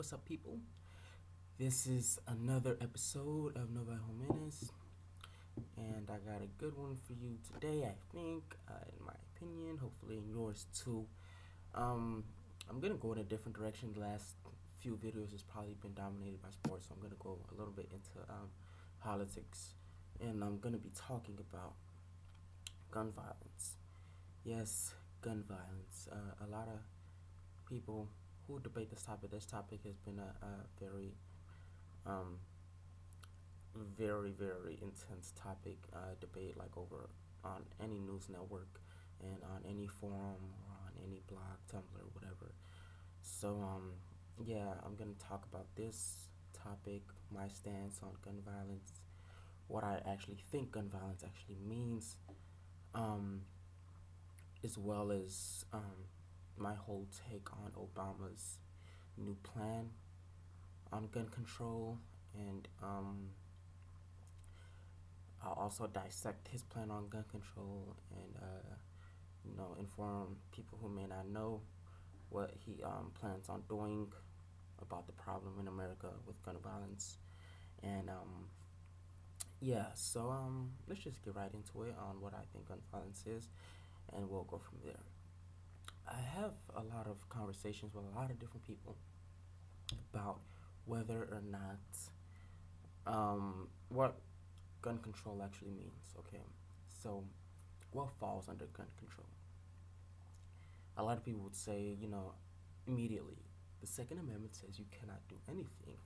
What's up, people? This is another episode of Nova Homenes, and I got a good one for you today. I think, in my opinion, hopefully in yours too. Um, I'm gonna go in a different direction. The last few videos has probably been dominated by sports, so I'm gonna go a little bit into politics, and I'm gonna be talking about gun violence. Yes, gun violence. A lot of people who debate this topic. This topic has been a um, very intense topic debate, like over on any news network and on any forum or on any blog, Tumblr, whatever. So yeah, I'm gonna talk about this topic, my stance on gun violence, what I actually think gun violence actually means, um, as well as my whole take on Obama's new plan on gun control, and I'll also dissect his plan on gun control and inform people who may not know what he plans on doing about the problem in America with gun violence. And yeah, so let's just get right into it on what I think gun violence is, and we'll go from there. I have a lot of conversations with a lot of different people about whether or not what gun control actually means. Okay, so what falls under gun control? A lot of people would say, immediately, the Second Amendment says you cannot do anything.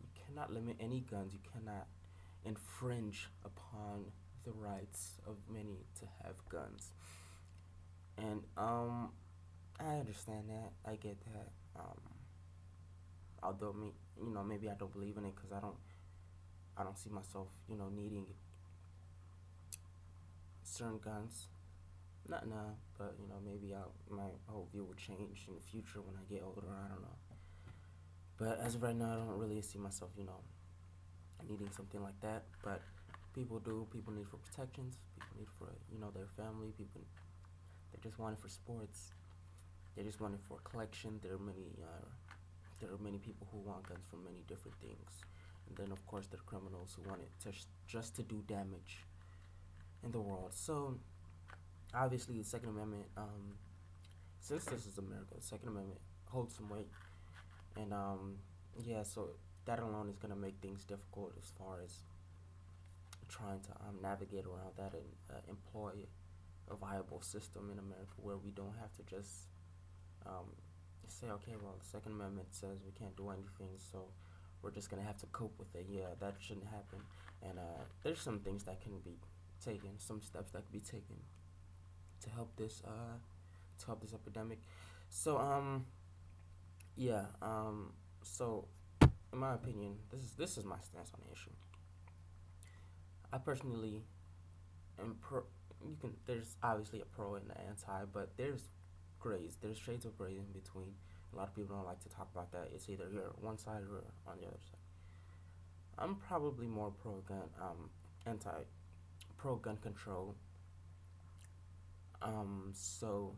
You cannot limit any guns. You cannot infringe upon the rights of many to have guns. And I understand that. I get that. Although maybe I don't believe in it because I don't see myself, needing certain guns. Not now, but maybe my whole view will change in the future when I get older. I don't know. But as of right now, I don't really see myself, needing something like that. But people do. People need for protections. People need for their family. People they just want it for sports. They just want it for collection. There are many people who want guns for many different things. And then of course there are criminals who want it just to do damage in the world. So obviously the Second Amendment, since this is America, the Second Amendment holds some weight, and yeah, so that alone is gonna make things difficult as far as trying to navigate around that and employ a viable system in America where we don't have to just um, say, okay, well, the Second Amendment says we can't do anything, so we're just gonna have to cope with it. Yeah, that shouldn't happen. And there's some things that can be taken, some steps that can be taken to help this epidemic. So yeah, so in my opinion, this is my stance on the issue. I personally am pro. You can There's obviously a pro and an anti, but there's grays. There's shades of gray in between. A lot of people don't like to talk about that. It's either you're one side or on the other side. I'm probably more pro gun, anti pro gun control. So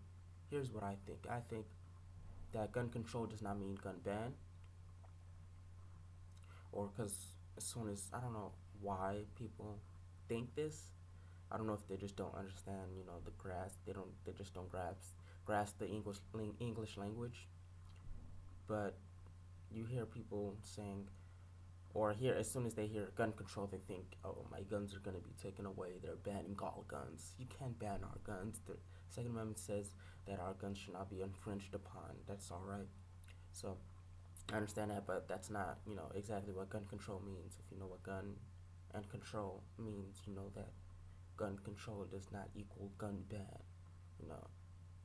here's what I think. I think that gun control does not mean gun ban, or because as soon as I don't know why people think this. I don't know if they just don't understand, the grasp. They just don't grasp the English language. But you hear people saying, or hear as soon as they hear gun control, they think, oh, my guns are gonna be taken away. They're banning all guns. You can't ban our guns. The Second Amendment says that our guns should not be infringed upon. That's all right. So I understand that, but that's not, exactly what gun control means. If you know what gun and control means, you know that gun control does not equal gun ban. You know,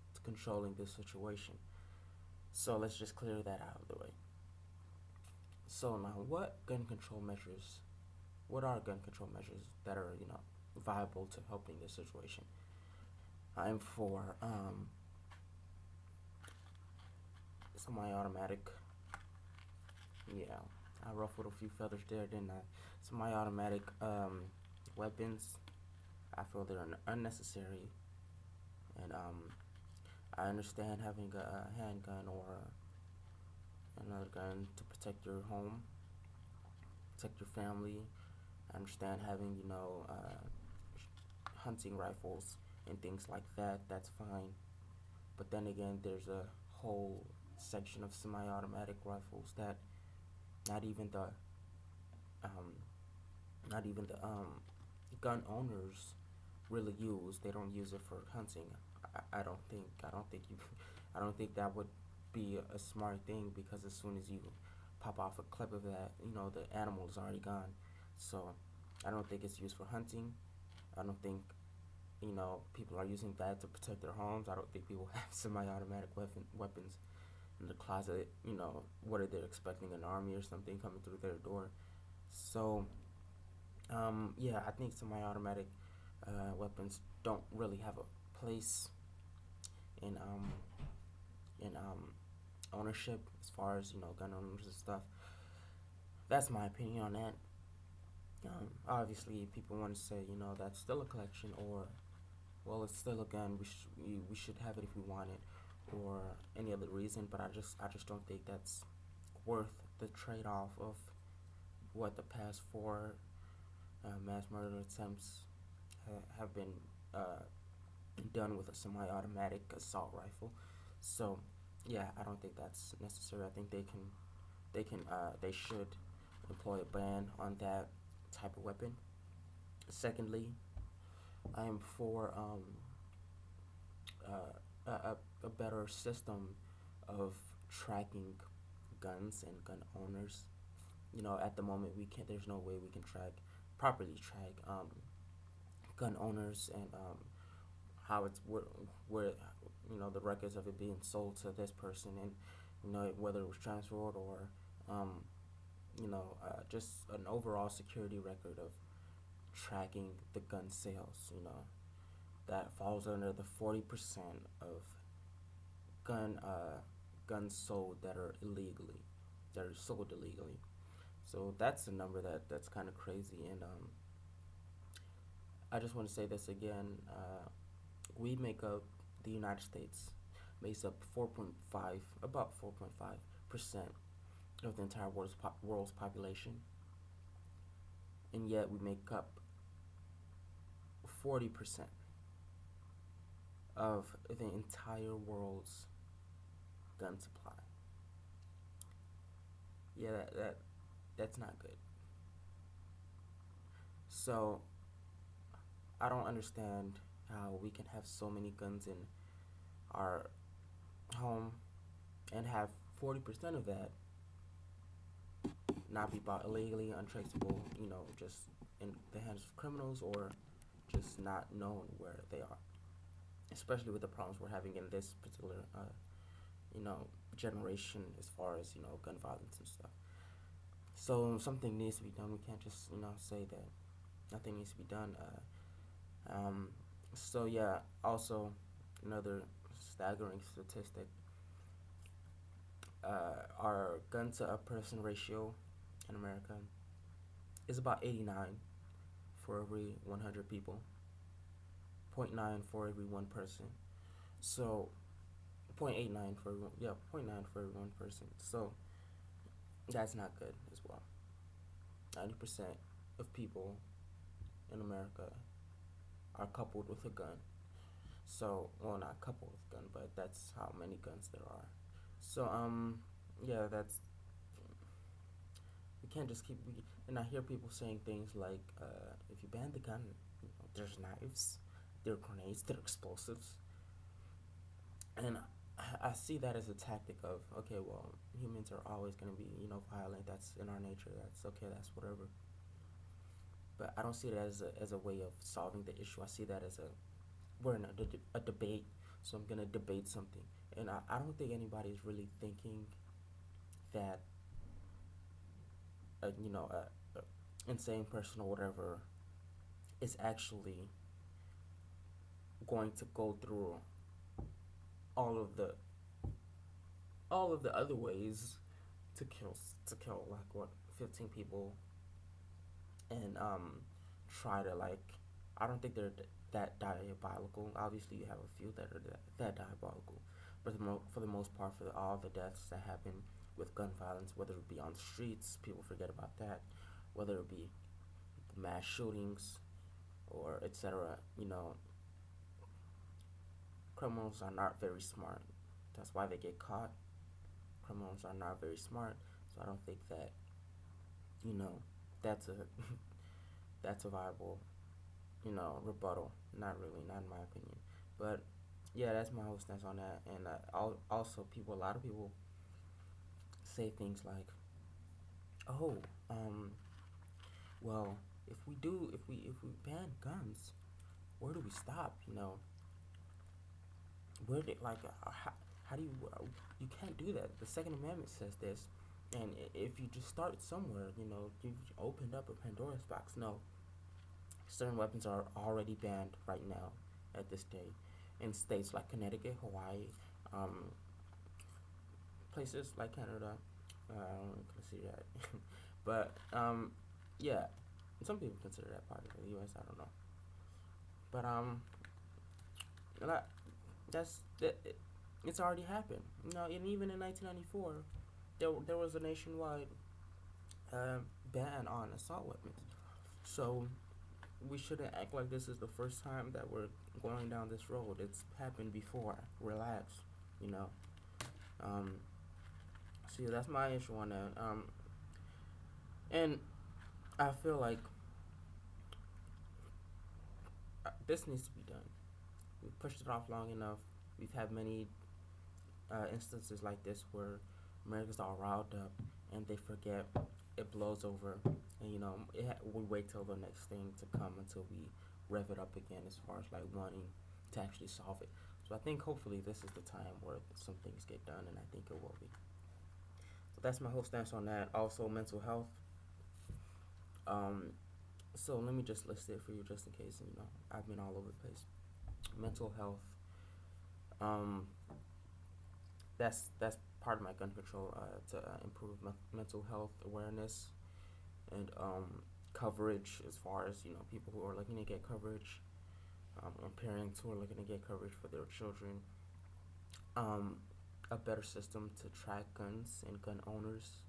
it's controlling this situation. So let's just clear that out of the way. So now, what are gun control measures that are, viable to helping this situation? I'm for semi-automatic. Yeah, I ruffled a few feathers there, didn't I? Semi-automatic weapons. I feel they're unnecessary, and I understand having a handgun or another gun to protect your home, protect your family. I understand having, hunting rifles and things like that. That's fine. But then again, there's a whole section of semi-automatic rifles that not even the um, not even the gun owners really use. They don't use it for hunting. I don't think. I don't think you. I don't think that would be a smart thing because as soon as you pop off a clip of that, the animal is already gone. So I don't think it's used for hunting. I don't think people are using that to protect their homes. I don't think people have semi-automatic weapons in the closet. What are they expecting, an army or something coming through their door? So yeah, I think semi-automatic weapons don't really have a place in ownership as far as gun owners and stuff. That's my opinion on that. Obviously, people want to say that's still a collection, or well, it's still a gun. We should have it if we want it, or any other reason. But I just don't think that's worth the trade off of what the past four mass murder attempts have been uh, done with a semi-automatic assault rifle. So yeah, I don't think that's necessary. I think they should employ a ban on that type of weapon. Secondly, I am for a better system of tracking guns and gun owners. At the moment we can't. There's no way we can properly track gun owners and how it's where the records of it being sold to this person, and whether it was transferred or um, just an overall security record of tracking the gun sales. That falls under the 40% of gun guns sold that are sold illegally. So that's a number that's kind of crazy. And I just want to say this again. We make up the United States makes up 4.5 about 4.5% of the entire world's population, and yet we make up 40% of the entire world's gun supply. Yeah, that's not good. So I don't understand how we can have so many guns in our home and have 40% of that not be bought illegally, untraceable, just in the hands of criminals or just not known where they are. Especially with the problems we're having in this particular, generation as far as gun violence and stuff. So something needs to be done. We can't just say that nothing needs to be done. So yeah. Also, another staggering statistic: our gun to a person ratio in America is about 89 for every 100 people, zero point 0.9 for every one person. So 0.89 for everyone. Yeah, 0.9 for every one person. So that's not good as well. 90% of people in America are coupled with a gun. So, well, not coupled with a gun, but that's how many guns there are. So, yeah, that's we can't just keep. And I hear people saying things like, if you ban the gun, there's knives, there are grenades, there are explosives, and I see that as a tactic of, okay, well, humans are always going to be violent. That's in our nature. That's okay. That's whatever. But I don't see it as a way of solving the issue. I see that as we're in a debate, so I'm gonna debate something, and I don't think anybody's really thinking that a insane person or whatever is actually going to go through all of the all of the other ways to kill like what 15 people and try to like. I don't think they're that diabolical. Obviously, you have a few that are that diabolical, but for the most part, for all the deaths that happen with gun violence, whether it be on the streets, people forget about that, whether it be mass shootings or etc. Criminals are not very smart. That's why they get caught. Criminals are not very smart, so I don't think that you know that's a that's a viable rebuttal. Not really, not in my opinion. But yeah, that's my whole stance on that. And also, a lot of people say things like, "Oh, um, well, if we ban guns, where do we stop? Where did how do you can't do that. The Second Amendment says this, and if you just start somewhere, you've opened up a Pandora's box. No, certain weapons are already banned right now at this day in states like Connecticut, Hawaii, um, places like Canada. I don't consider that, but yeah, some people consider that part of the U.S. I don't know, but that, it's already happened. And even in 1994, there was a nationwide ban on assault weapons. So we shouldn't act like this is the first time that we're going down this road. It's happened before. Relax, you know. Um, so yeah, that's my issue on that. And I feel like this needs to be done. We've pushed it off long enough. We've had many instances like this where Americans are riled up and they forget, it blows over, and we wait till the next thing to come until we rev it up again as far as like wanting to actually solve it. So I think hopefully this is the time where some things get done, and I think it will be. So that's my whole stance on that. Also, mental health. Um, so let me just list it for you just in case. I've been all over the place. Mental health. Um, that's part of my gun control to improve mental health awareness and coverage, as far as people who are looking to get coverage, and parents who are looking to get coverage for their children. Um, a better system to track guns and gun owners.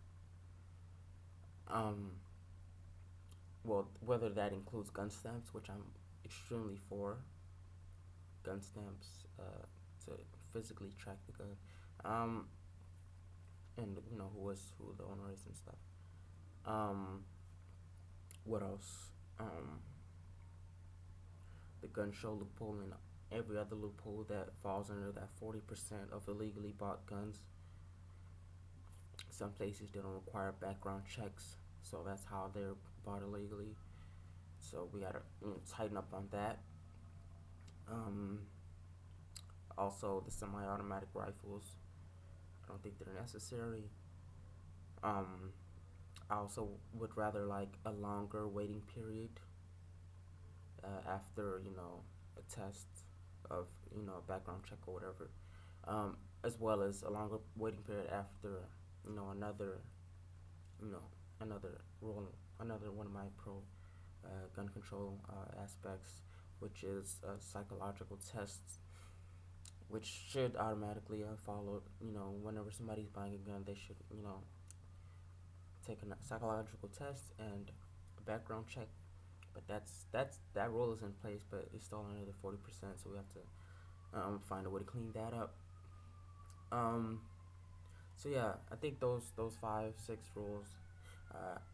Um, well, whether that includes gun stamps, which I'm extremely for, gun stamps to physically track the gun, and who the owner is and stuff. Um, what else? The gun show loophole and every other loophole that falls under that 40% of illegally bought guns. Some places they don't require background checks, so that's how they're bought illegally. So we gotta tighten up on that. Um, Also, the semi-automatic rifles, I don't think they're necessary. Um, I also would rather like a longer waiting period after a test of a background check or whatever, as well as a longer waiting period after another you know another rule, another one of my pro gun control aspects, which is psychological tests, which should automatically follow. Whenever somebody's buying a gun, they should take a psychological test and a background check. But that rule is in place, but it's still under the 40%. So we have to find a way to clean that up. Um, so yeah, I think those 5 6 rules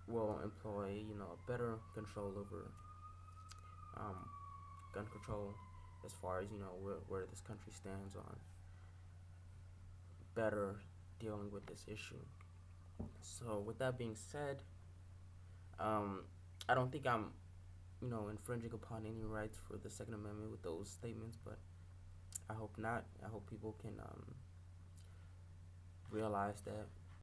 will employ better control over um, gun control, as far as where this country stands on better dealing with this issue. So with that being said, um, I don't think I'm infringing upon any rights for the Second Amendment with those statements, but I hope not. I hope people can realize that